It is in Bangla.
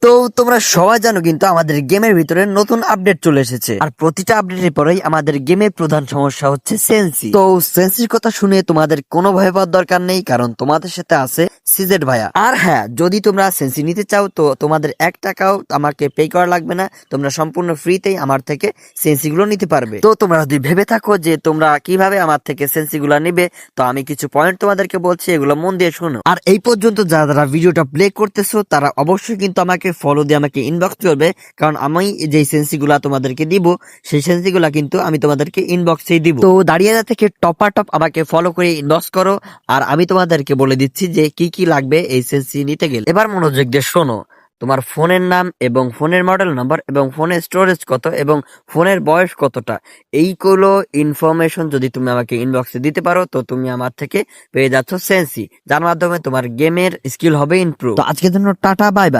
তো তোমরা সবাই জানো কিন্তু আমাদের গেমের ভিতরে নতুন আপডেট চলে এসেছে, আর প্রতিটা আপডেটের পরেই আমাদের গেমের প্রধান সমস্যা হচ্ছে সেন্সি। তো সেন্সির কথা শুনে তোমাদের কোনো ভয় পাওয়ার দরকার নেই, কারণ তোমাদের সাথে আছে সিজেড ভাইয়া। আর হ্যাঁ, যদি তোমরা সেন্সি নিতে চাও তো তোমাদের 1 টাকাও আমাকে পে করা লাগবে না, তোমরা সম্পূর্ণ ফ্রিতেই আমার থেকে সেন্সি গুলো নিতে পারবে। তো তোমরা যদি ভেবে থাকো যে তোমরা কিভাবে আমার থেকে সেন্সি গুলা নিবে, তো আমি কিছু পয়েন্ট তোমাদেরকে বলছি, এগুলো মন দিয়ে শোনো। আর এই পর্যন্ত যারা ভিডিওটা প্লে করতেছো তারা অবশ্যই কিন্তু আমাকে ফলো দিয়ে আমাকে ইনবক্স করবে, কারণ আমি যে সেন্সি গুলা তোমাদেরকে দিব সেই সেন্সি গুলা কিন্তু আমি তোমাদেরকে ইনবক্সেই দিব। তো দাঁড়িয়ে থেকে টপ আমাকে ফলো করে ইনবক্স করো, আর আমি তোমাদেরকে বলে দিচ্ছি যে কি কি লাগবে এই সেন্সি নিতে গেলে। এবার মনোযোগ দিয়ে শোনো। তোমার ফোনের নাম এবং ফোনের মডেল নাম্বার এবং ফোনের স্টোরেজ কত এবং ফোনের বয়স কতটা, এইগুলো ইনফরমেশন যদি তুমি আমাকে ইনবক্সে দিতে পারো তো তুমি আমার থেকে পেয়ে যাচ্ছ সেন্সি, যার মাধ্যমে তোমার গেমের স্কিল হবে ইমপ্রুভ। তো আজকের জন্য টাটা, বাই বাই।